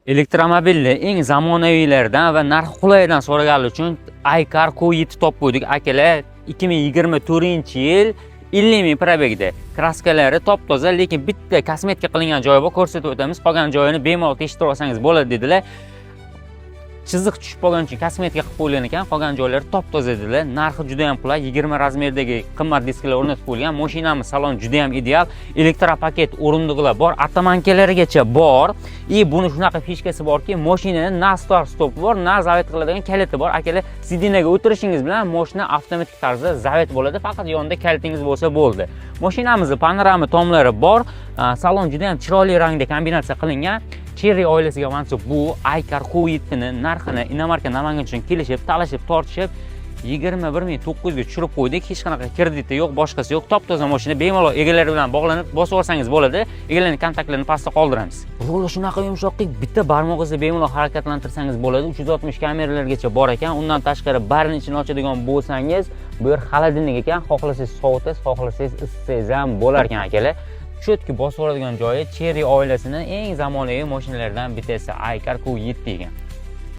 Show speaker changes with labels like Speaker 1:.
Speaker 1: Elektromobilni eng zamonaviylardan va narxi qulaydan so'raganlar uchun iCar Q7 topib qo'ydik. Akalar 2024-yil 50 ming probegda. Kraskalari top-toza, lekin bitta kosmetika qilingan joyi bor, ko'rsatib o'tamiz. Qolgan joyini bemalol tekshirib olsangiz bo'ladi dedilar. Chiziq tushib qolgan uchun kosmetika qilib qo'yilgan ekan, qolgan joylari top-toza dedilar. Narxi juda ham qulay, 20 razmerdagi qimmat disklar o'rnatib qo'yilgan. Mashinamiz salon juda ham ideal. Elektropaket o'rindiqlar bor, avtomankalarigacha bor. Buni shunaqa fishkasi borki, mashinani na start stop bor, na zavet qiladigan kaliti bor. Akalar, sidinaga o'tirishingiz bilan mashina avtomatik tarzda zavet bo'ladi, faqat yonida kalitingiz bo'lsa bo'ldi. Mashinamizning panorama tomlari bor. Salon juda ham chiroyli rangda kombinatsiya qilingan. Cherry oilasiga mansub bu iCar Q7 ni narxini Inomarka Namangan uchun kelishib, talashib, tortishib 21.900 ga tushirib qo'ydik. Hech qanaqa krediti yo'q, boshqasi yo'q. Top-toza mashina bemalol egalari bilan bog'lanib, bosib olsangiz bo'ladi. Egalarning kontaktlarini pastda qoldiramiz. Ruli shunaqa yumshoqki, bitta barmog'ingizni bemalol harakatlantirsangiz bo'ladi. 360 kameralargacha bor ekan. Undan tashqari barini ichini ochadigan bo'lsangiz, bu yer xolodilnik ekan. Xohlasangiz sovutasiz, xohlasangiz isitsangiz ham bo'lar ekan akalar. Chotki bosib oladigan joyi Cherry oilasining eng zamonaviy mashinalaridan bittasi iCar Q7 ekan.